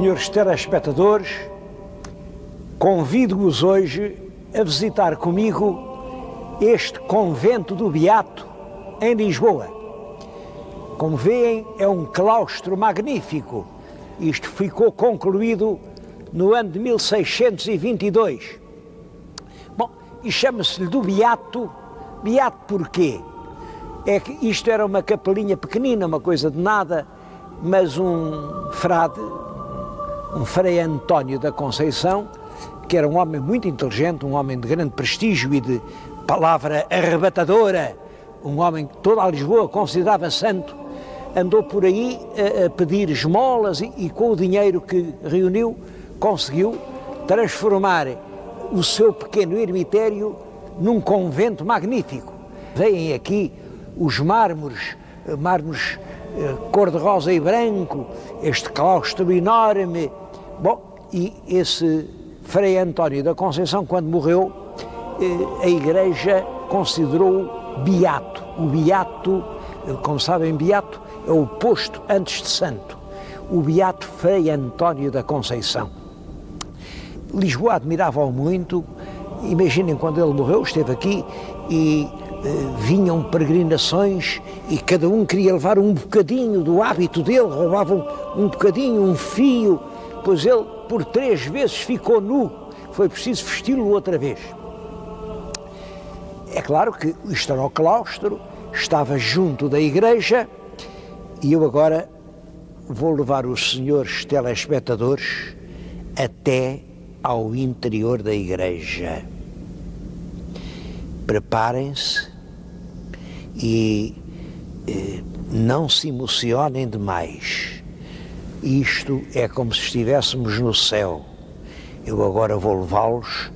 Senhores telespectadores, convido-os hoje a visitar comigo este convento do Beato em Lisboa. Como veem, é um claustro magnífico. Isto ficou concluído no ano de 1622. Bom, e chama-se-lhe do Beato. Beato porquê? É que isto era uma capelinha pequenina, uma coisa de nada, mas um Frei António da Conceição, que era um homem muito inteligente, um homem de grande prestígio e de palavra arrebatadora, um homem que toda a Lisboa considerava santo, andou por aí a pedir esmolas e com o dinheiro que reuniu conseguiu transformar o seu pequeno ermitério num convento magnífico. Veem aqui os mármores cor-de-rosa e branco, este claustro enorme. Bom, e esse Frei António da Conceição, quando morreu, a Igreja considerou-o beato. O beato, como sabem, beato é o posto antes de santo. O beato Frei António da Conceição. Lisboa admirava-o muito. Imaginem, quando ele morreu, esteve aqui e vinham peregrinações e cada um queria levar um bocadinho do hábito dele, roubavam um bocadinho, um fio, pois ele por 3 vezes ficou nu, foi preciso vesti-lo outra vez. É claro que isto era o claustro, estava junto da igreja e eu agora vou levar os senhores telespectadores até ao interior da igreja. Preparem-se e não se emocionem demais. Isto é como se estivéssemos no céu. Eu agora vou levá-los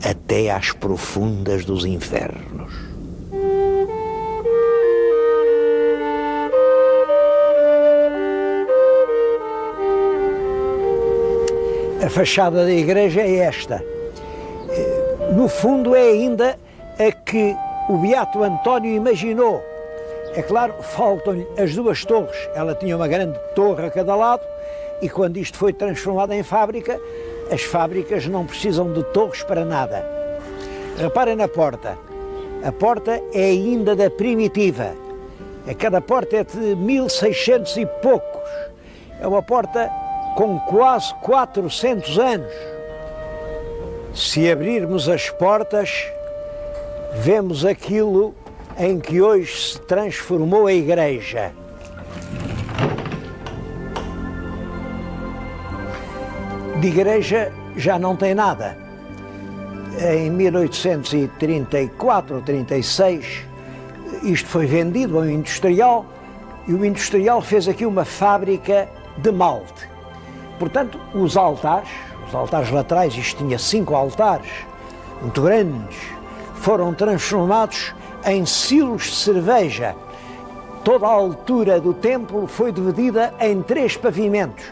até às profundas dos infernos. A fachada da igreja é esta. No fundo é ainda a que o Beato António imaginou. É claro, faltam-lhe as 2 torres. Ela tinha uma grande torre a cada lado e quando isto foi transformado em fábrica, as fábricas não precisam de torres para nada. Reparem na porta. A porta é ainda da primitiva. Cada porta é de 1600 e poucos. É uma porta com quase 400 anos. Se abrirmos as portas, vemos aquilo em que hoje se transformou a igreja. De igreja já não tem nada. Em 1834 ou 36, isto foi vendido a um industrial e o industrial fez aqui uma fábrica de malte. Portanto, os altares laterais, isto tinha 5 altares, muito grandes, foram transformados em silos de cerveja. Toda a altura do templo foi dividida em 3 pavimentos.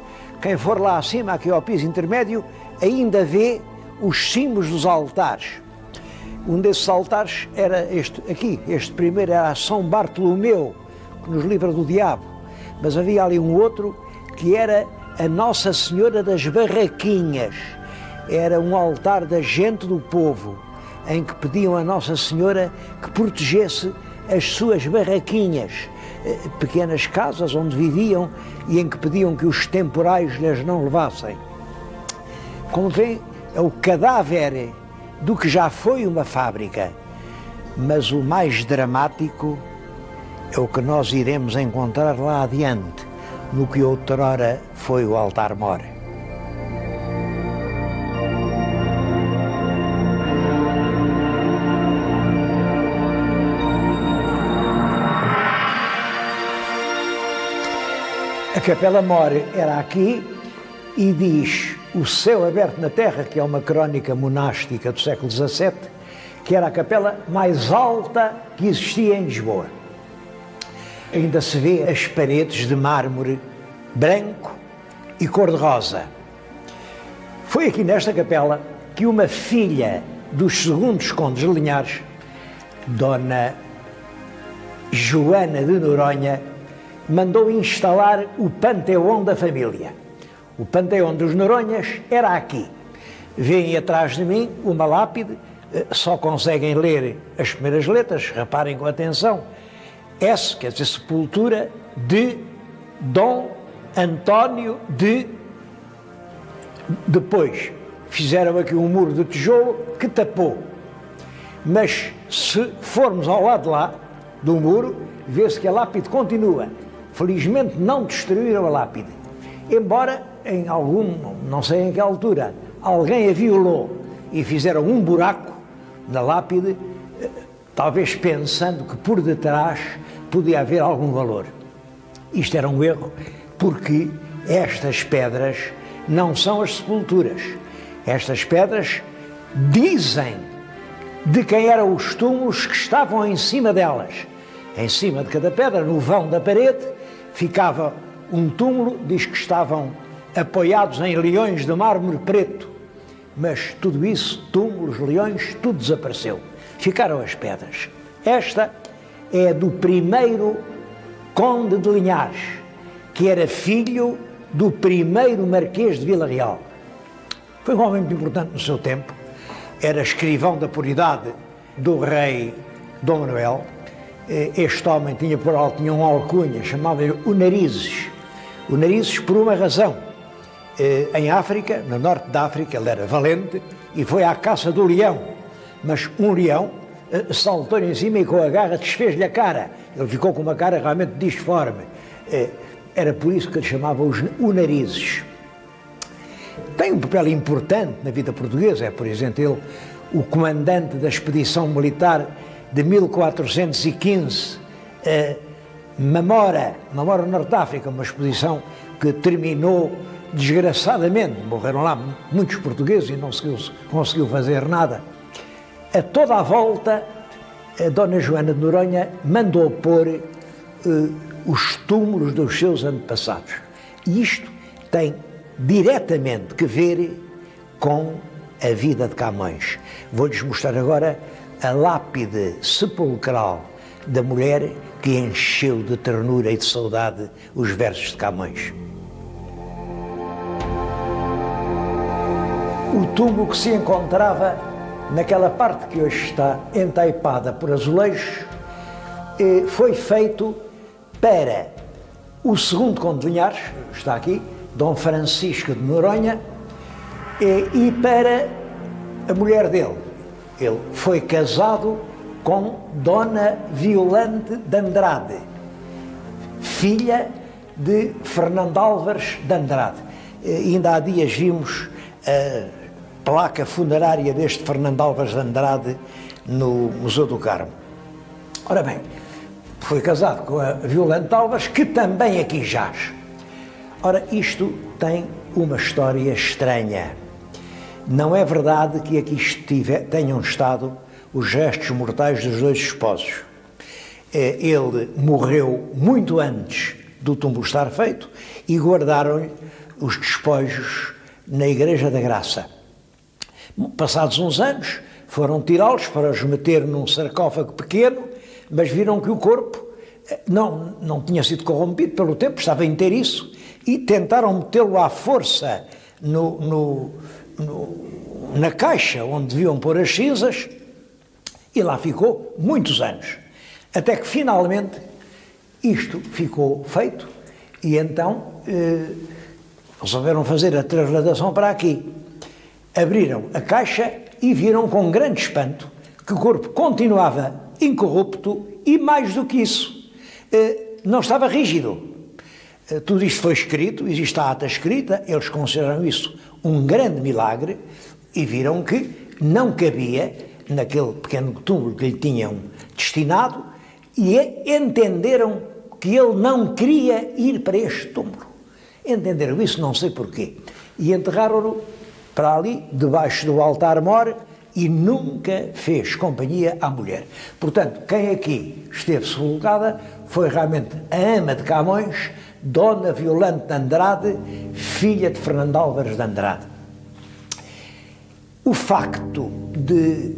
Quem for lá acima, aqui ao piso intermédio, ainda vê os cimos dos altares. Um desses altares era este aqui. Este primeiro era São Bartolomeu, que nos livra do diabo. Mas havia ali um outro que era a Nossa Senhora das Barraquinhas. Era um altar da gente do povo, em que pediam a Nossa Senhora que protegesse as suas barraquinhas, pequenas casas onde viviam e em que pediam que os temporais lhes não levassem. Como vêem, é o cadáver do que já foi uma fábrica, mas o mais dramático é o que nós iremos encontrar lá adiante, no que outrora foi o altar-mor. A Capela-Mor era aqui e diz o céu aberto na terra, que é uma crónica monástica do século XVII, que era a capela mais alta que existia em Lisboa. Ainda se vê as paredes de mármore branco e cor-de-rosa. Foi aqui nesta capela que uma filha dos segundos condes de Linhares, Dona Joana de Noronha, mandou instalar o panteão da família. O Panteão dos Noronhas era aqui. Vêm atrás de mim uma lápide, só conseguem ler as primeiras letras, reparem com atenção. S, quer dizer sepultura de Dom António de... Depois fizeram aqui um muro de tijolo que tapou. Mas se formos ao lado de lá, do muro, vê-se que a lápide continua. Felizmente não destruíram a lápide. Embora em algum, não sei em que altura, alguém a violou e fizeram um buraco na lápide, talvez pensando que por detrás podia haver algum valor. Isto era um erro, porque estas pedras não são as sepulturas. Estas pedras dizem de quem eram os túmulos que estavam em cima delas. Em cima de cada pedra, no vão da parede, ficava um túmulo, diz que estavam apoiados em leões de mármore preto. Mas tudo isso, túmulos, leões, tudo desapareceu. Ficaram as pedras. Esta é do primeiro conde de Linhares, que era filho do primeiro marquês de Vila Real. Foi um homem muito importante no seu tempo, era escrivão da puridade do rei Dom Manuel. Este homem tinha um alcunha, chamava-lhe o Narizes. O Narizes por uma razão. Em África, no norte da África, ele era valente e foi à caça do leão. Mas um leão saltou-lhe em cima e com a garra desfez-lhe a cara. Ele ficou com uma cara realmente disforme. Era por isso que ele chamava o Narizes. Tem um papel importante na vida portuguesa, por exemplo, ele, o comandante da expedição militar de 1415, Mamora, Norte de África, uma expedição que terminou desgraçadamente, morreram lá muitos portugueses e não se conseguiu fazer nada. A toda a volta, a Dona Joana de Noronha mandou pôr os túmulos dos seus antepassados. E isto tem diretamente que ver com a vida de Camões. Vou-lhes mostrar agora a lápide sepulcral da mulher que encheu de ternura e de saudade os versos de Camões. O túmulo que se encontrava naquela parte que hoje está entaipada por azulejos foi feito para o segundo conde de Linhares, está aqui, Dom Francisco de Noronha, e para a mulher dele. Ele foi casado com Dona Violante de Andrade, filha de Fernando Álvares de Andrade. Ainda há dias vimos a placa funerária deste Fernando Álvares de Andrade no Museu do Carmo. Ora bem, foi casado com a Violante Álvares, que também aqui jaz. Ora, isto tem uma história estranha. Não é verdade que aqui tenham estado os restos mortais dos dois esposos. Ele morreu muito antes do túmulo estar feito e guardaram-lhe os despojos na Igreja da Graça. Passados uns anos, foram tirá-los para os meter num sarcófago pequeno, mas viram que o corpo não tinha sido corrompido pelo tempo, estava inteiriço, e tentaram metê-lo à força na caixa onde deviam pôr as cinzas, e lá ficou muitos anos. Até que finalmente isto ficou feito, e então resolveram fazer a trasladação para aqui. Abriram a caixa e viram com grande espanto que o corpo continuava incorrupto e, mais do que isso, não estava rígido. Tudo isto foi escrito, existe a ata escrita, eles consideraram isso um grande milagre e viram que não cabia naquele pequeno túmulo que lhe tinham destinado e entenderam que ele não queria ir para este túmulo. Entenderam isso, não sei porquê. E enterraram-no para ali, debaixo do altar-mor, e nunca fez companhia à mulher. Portanto, quem aqui esteve sepultada foi realmente a ama de Camões, Dona Violante de Andrade, filha de Fernando Álvares de Andrade. O facto de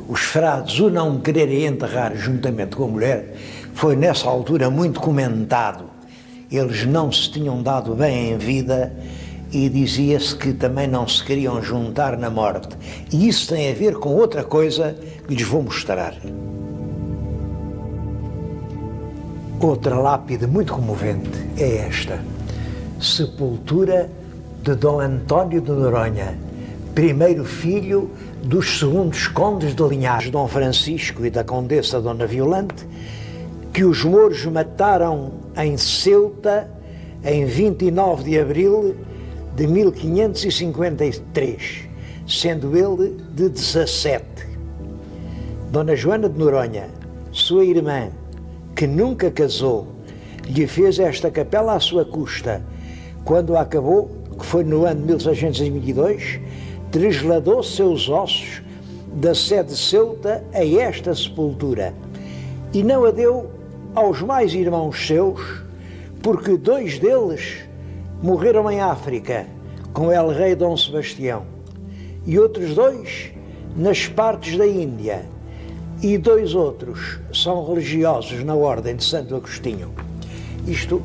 os frades o não quererem enterrar juntamente com a mulher foi nessa altura muito comentado eles não se tinham dado bem em vida e dizia-se que também não se queriam juntar na morte. E isso tem a ver com outra coisa que lhes vou mostrar. Outra lápide muito comovente é esta: sepultura de Dom António de Noronha, primeiro filho dos segundos condes de Linhares, Dom Francisco e da Condessa Dona Violante, que os mouros mataram em Ceuta em 29 de abril de 1553, sendo ele de 17. Dona Joana de Noronha, sua irmã, que nunca casou, lhe fez esta capela à sua custa. Quando a acabou, que foi no ano de 1622, trasladou seus ossos da sede de Ceuta a esta sepultura e não a deu aos mais irmãos seus, porque 2 deles morreram em África com El Rei Dom Sebastião e outros 2 nas partes da Índia, e 2 outros são religiosos na Ordem de Santo Agostinho. Isto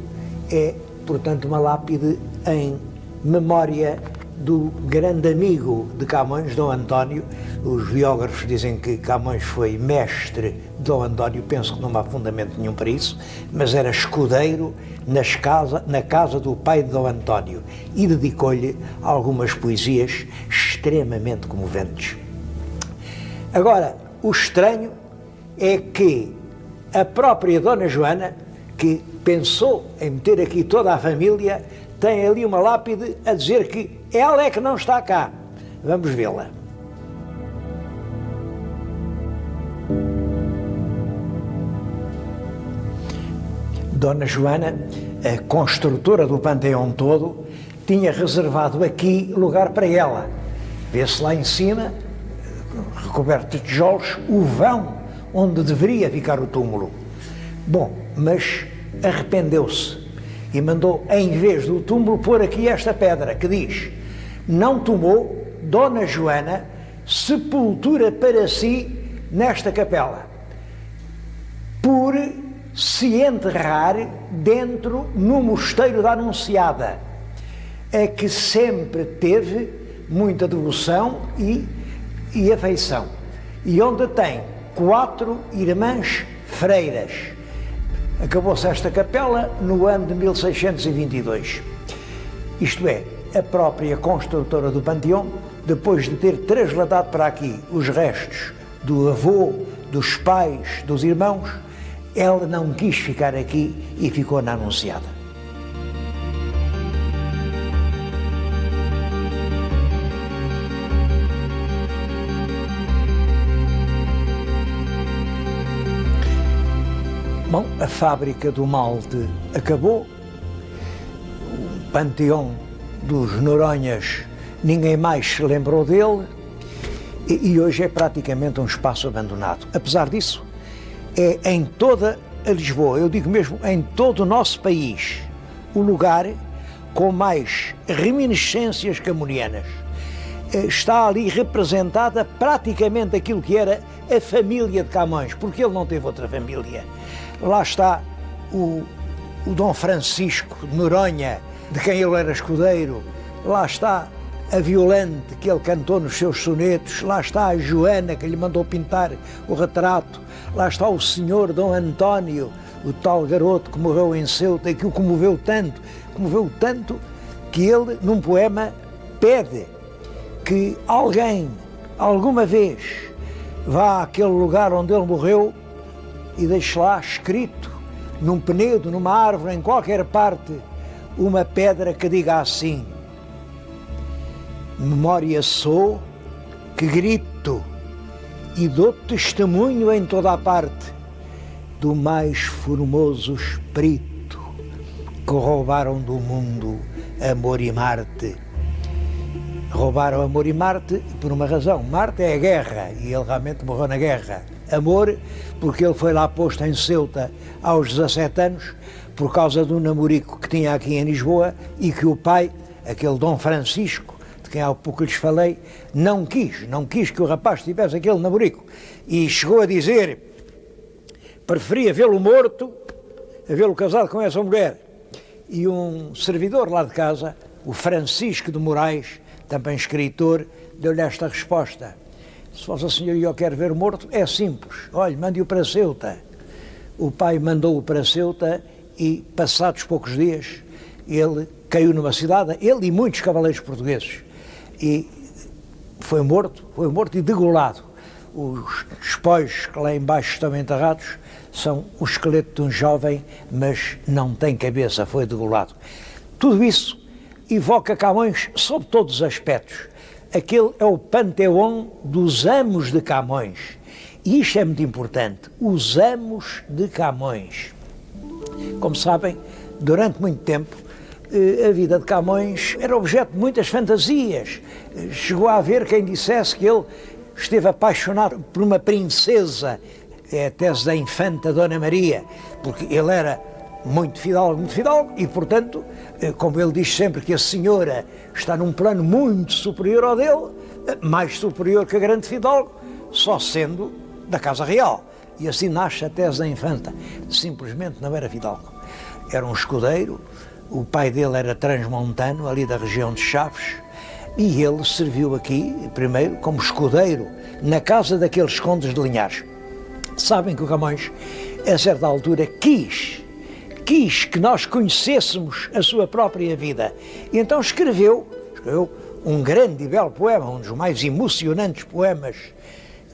é, portanto, uma lápide em memória do grande amigo de Camões, Dom António. Os biógrafos dizem que Camões foi mestre de Dom António, penso que não há fundamento nenhum para isso, mas era escudeiro na casa do pai de Dom António e dedicou-lhe algumas poesias extremamente comoventes. Agora, o estranho é que a própria Dona Joana, que pensou em meter aqui toda a família, tem ali uma lápide a dizer que ela é que não está cá. Vamos vê-la. Dona Joana, a construtora do panteão todo, tinha reservado aqui lugar para ela. Vê-se lá em cima, recoberto de tijolos, o vão onde deveria ficar o túmulo. Bom, mas arrependeu-se e mandou, em vez do túmulo, pôr aqui esta pedra que diz: não tomou Dona Joana sepultura para si nesta capela, por se enterrar dentro no mosteiro da Anunciada, a que sempre teve muita devoção e afeição, e onde tem 4 irmãs freiras. Acabou-se esta capela no ano de 1622. Isto é, a própria construtora do panteão, depois de ter trasladado para aqui os restos do avô, dos pais, dos irmãos, ela não quis ficar aqui e ficou na Anunciada. Bom, a fábrica do malte acabou, o panteão dos Noronhas, ninguém mais se lembrou dele, e hoje é praticamente um espaço abandonado. Apesar disso, é em toda a Lisboa, eu digo mesmo em todo o nosso país, o lugar com mais reminiscências camonianas. Está ali representada praticamente aquilo que era a família de Camões, porque ele não teve outra família. Lá está o Dom Francisco de Noronha, de quem ele era escudeiro. Lá está a Violante, que ele cantou nos seus sonetos. Lá está a Joana, que lhe mandou pintar o retrato. Lá está o senhor Dom António, o tal garoto que morreu em Ceuta e que o comoveu tanto que ele, num poema, pede que alguém, alguma vez, vá àquele lugar onde ele morreu e deixe lá escrito, num penedo, numa árvore, em qualquer parte, uma pedra que diga assim: memória sou, que grito e dou testemunho em toda a parte do mais formoso espírito que roubaram do mundo amor e Marte. Roubaram amor e Marte por uma razão. Marte é a guerra e ele realmente morreu na guerra. Amor, porque ele foi lá posto em Ceuta aos 17 anos por causa do namorico que tinha aqui em Lisboa e que o pai, aquele Dom Francisco, de quem há pouco lhes falei, não quis que o rapaz tivesse aquele namorico. E chegou a dizer, preferia vê-lo morto a vê-lo casado com essa mulher. e um servidor lá de casa, o Francisco de Moraes, também escritor, deu-lhe esta resposta: se Vossa Senhoria eu quero ver morto, é simples, olhe, mande-o para Ceuta. O pai mandou-o para Ceuta e, passados poucos dias, ele caiu numa cidade, ele e muitos cavaleiros portugueses, e foi morto e degolado. Os espólios que lá embaixo estão enterrados são o esqueleto de um jovem, mas não tem cabeça, foi degolado. Tudo isso evoca Camões sob todos os aspectos. Aquele é o panteão dos amos de Camões. E isto é muito importante, os amos de Camões. Como sabem, durante muito tempo, a vida de Camões era objeto de muitas fantasias. Chegou a haver quem dissesse que ele esteve apaixonado por uma princesa, é a tese da infanta Dona Maria, porque ele era muito fidalgo, e, portanto, como ele diz sempre que a senhora está num plano muito superior ao dele, mais superior que a grande fidalgo, só sendo da Casa Real. E assim nasce a tese da infanta. Simplesmente não era fidalgo. Era um escudeiro, o pai dele era transmontano, ali da região de Chaves, e ele serviu aqui, primeiro, como escudeiro, na casa daqueles condes de Linhares. Sabem que o Camões, a certa altura, quis que nós conhecêssemos a sua própria vida. E então escreveu um grande e belo poema, um dos mais emocionantes poemas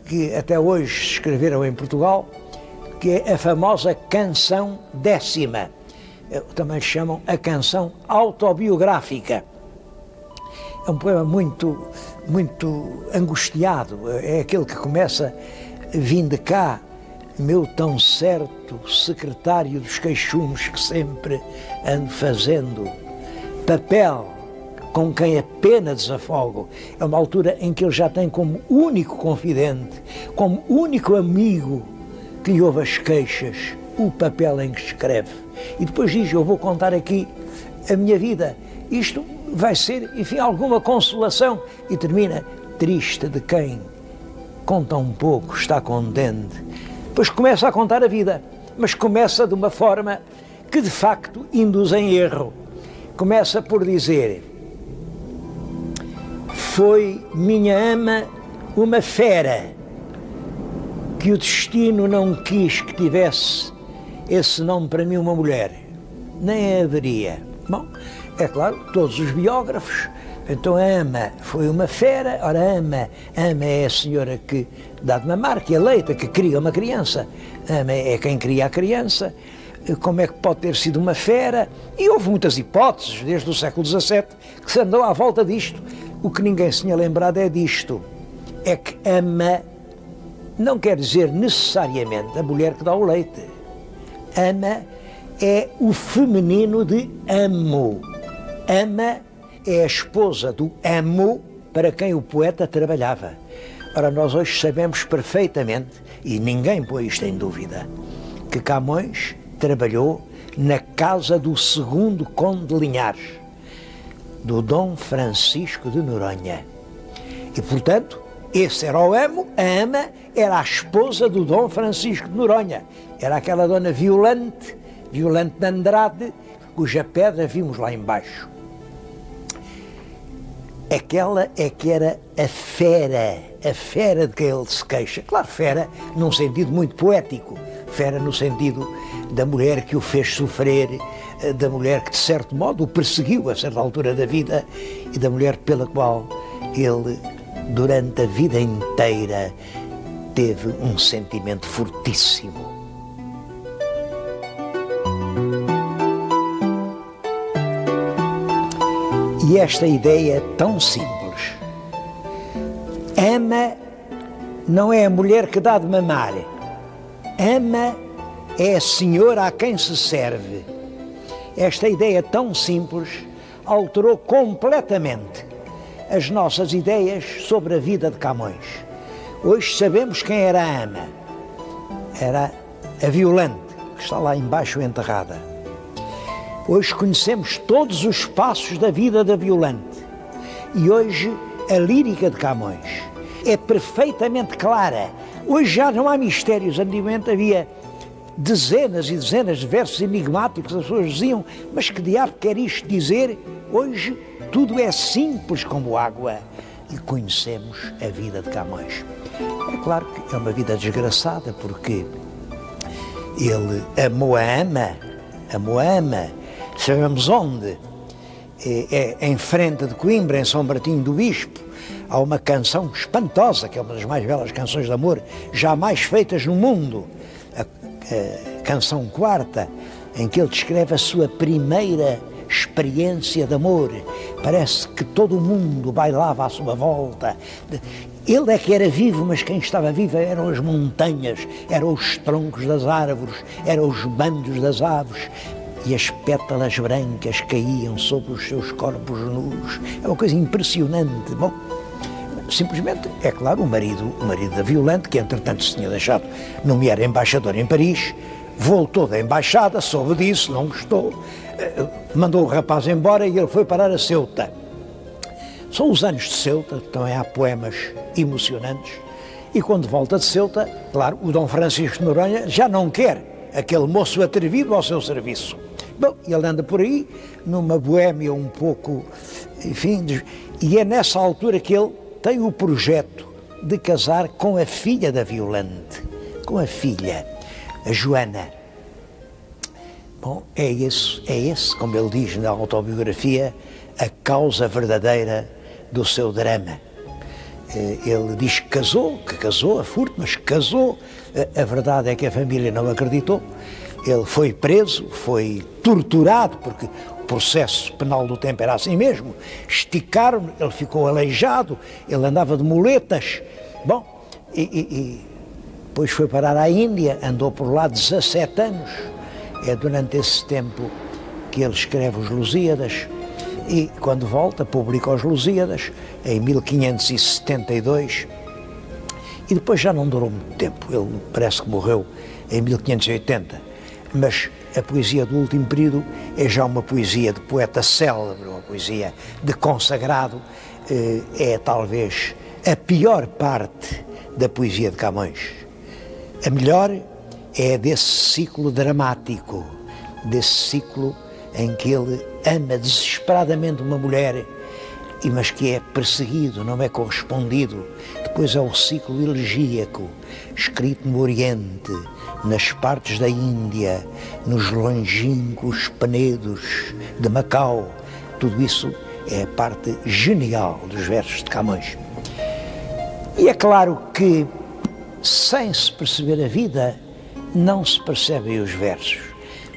que até hoje se escreveram em Portugal, que é a famosa Canção Décima. Também chamam a Canção Autobiográfica. É um poema muito angustiado, é aquele que começa: vinde cá, meu tão certo secretário dos queixumes que sempre ando fazendo, papel com quem a pena desafogo. É uma altura em que ele já tem como único confidente, como único amigo que lhe ouve as queixas, o papel em que escreve. E depois diz: eu vou contar aqui a minha vida, isto vai ser, enfim, alguma consolação. E termina: triste de quem com tão pouco está contente. Depois começa a contar a vida, mas começa de uma forma que de facto induz em erro. Começa por dizer: foi minha ama uma fera que o destino não quis que tivesse esse nome para mim, uma mulher, nem haveria. Bom, é claro, todos os biógrafos, então ama foi uma fera, ora ama é a senhora que dá de mamar, que aleita, que cria uma criança, ama é quem cria a criança. Como é que pode ter sido uma fera? E houve muitas hipóteses, desde o século XVII, que se andou à volta disto. O que ninguém se tinha lembrado é disto, é que ama não quer dizer necessariamente a mulher que dá o leite. Ama é o feminino de amo. Ama é a esposa do amo para quem o poeta trabalhava. Ora, nós hoje sabemos perfeitamente, e ninguém põe isto em dúvida, que Camões trabalhou na casa do segundo conde de Linhares, do Dom Francisco de Noronha. E, portanto, esse era o amo, a ama era a esposa do Dom Francisco de Noronha. Era aquela dona Violante de Andrade, cuja pedra vimos lá embaixo. Aquela é que era a fera de que ele se queixa. Claro, fera num sentido muito poético, fera no sentido da mulher que o fez sofrer, da mulher que de certo modo o perseguiu a certa altura da vida e da mulher pela qual ele, durante a vida inteira, teve um sentimento fortíssimo. E esta ideia é tão simples. Ama não é a mulher que dá de mamar. Ama é a senhora a quem se serve. Esta ideia tão simples alterou completamente as nossas ideias sobre a vida de Camões. Hoje sabemos quem era a ama. Era a Violante, que está lá embaixo enterrada. Hoje conhecemos todos os passos da vida da Violante. E hoje a lírica de Camões é perfeitamente clara. Hoje já não há mistérios. Antigamente havia dezenas e dezenas de versos enigmáticos. As pessoas diziam, mas que diabo quer isto dizer? Hoje tudo é simples como água e conhecemos a vida de Camões. É claro que é uma vida desgraçada, porque ele amou a ama, sabemos onde, em frente de Coimbra, em São Martinho do Bispo. Há uma canção espantosa, que é uma das mais belas canções de amor jamais feitas no mundo, a canção quarta, em que ele descreve a sua primeira experiência de amor. Parece que todo o mundo bailava à sua volta. Ele é que era vivo, mas quem estava vivo eram as montanhas, eram os troncos das árvores, eram os bandos das aves, e as pétalas brancas caíam sobre os seus corpos nus. É uma coisa impressionante. Bom, simplesmente, é claro, o marido da Violante, que entretanto se tinha deixado nomear embaixador em Paris, voltou da embaixada, soube disso, não gostou, mandou o rapaz embora e ele foi parar a Ceuta. São os anos de Ceuta, também há poemas emocionantes, e quando volta de Ceuta, claro, o Dom Francisco de Noronha já não quer aquele moço atrevido ao seu serviço. Bom, ele anda por aí, numa boémia um pouco, enfim, e é nessa altura que ele tem o projeto de casar com a filha da Violante, com a filha, a Joana. Bom, é esse, como ele diz na autobiografia, a causa verdadeira do seu drama. Ele diz que casou a furto, mas casou. A verdade é que a família não acreditou. Ele foi preso, foi torturado, porque o processo penal do tempo era assim mesmo. Esticaram, ele ficou aleijado, ele andava de muletas. Bom, e depois foi parar à Índia, andou por lá 17 anos. É durante esse tempo que ele escreve os Lusíadas. E quando volta, publica os Lusíadas em 1572, e depois já não durou muito tempo. Ele parece que morreu em 1580, mas a poesia do último período é já uma poesia de poeta célebre, uma poesia de consagrado. É talvez a pior parte da poesia de Camões. A melhor é desse ciclo dramático, desse ciclo em que ele ama desesperadamente uma mulher, mas que é perseguido, não é correspondido. Depois é o ciclo elegíaco, escrito no Oriente, nas partes da Índia, nos longínquos penedos de Macau. Tudo isso é a parte genial dos versos de Camões. E é claro que, sem se perceber a vida, não se percebem os versos.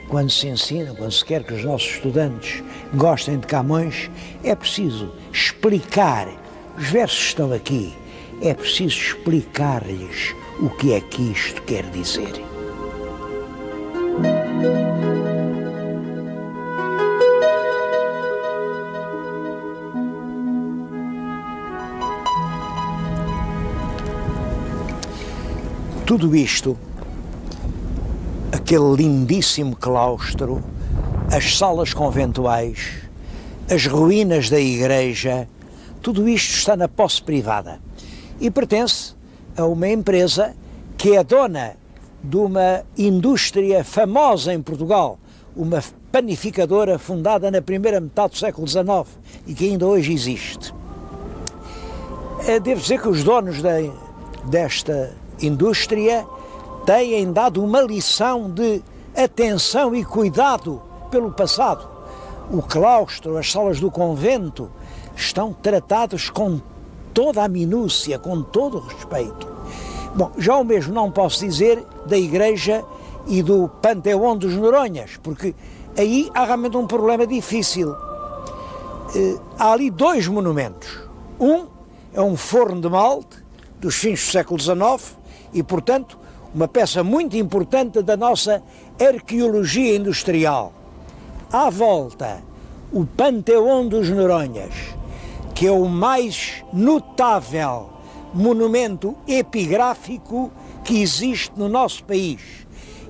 Quando se ensina, quando se quer que os nossos estudantes gostem de Camões, é preciso explicar. Os versos estão aqui, é preciso explicar-lhes o que é que isto quer dizer. Tudo isto, aquele lindíssimo claustro, as salas conventuais, as ruínas da igreja, tudo isto está na posse privada e pertence a uma empresa que é dona de uma indústria famosa em Portugal, uma panificadora fundada na primeira metade do século XIX e que ainda hoje existe. Devo dizer que os donos desta indústria têm dado uma lição de atenção e cuidado pelo passado. O claustro, as salas do convento estão tratados com toda a minúcia, com todo o respeito. Bom, já o mesmo não posso dizer da igreja e do Panteão dos Noronhas, porque aí há realmente um problema difícil. Há ali dois monumentos. Um é um forno de malte dos fins do século XIX e, portanto, uma peça muito importante da nossa arqueologia industrial. À volta, o Panteão dos Noronhas, que é o mais notável monumento epigráfico que existe no nosso país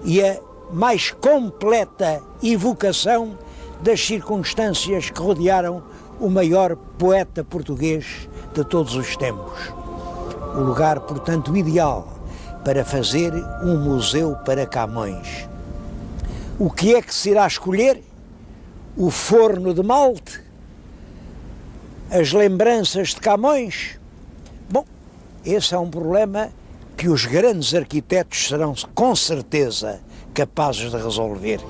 e a mais completa evocação das circunstâncias que rodearam o maior poeta português de todos os tempos. O lugar, portanto, ideal para fazer um museu para Camões. O que é que se irá escolher? O forno de Malte? As lembranças de Camões? Bom, esse é um problema que os grandes arquitetos serão com certeza capazes de resolver.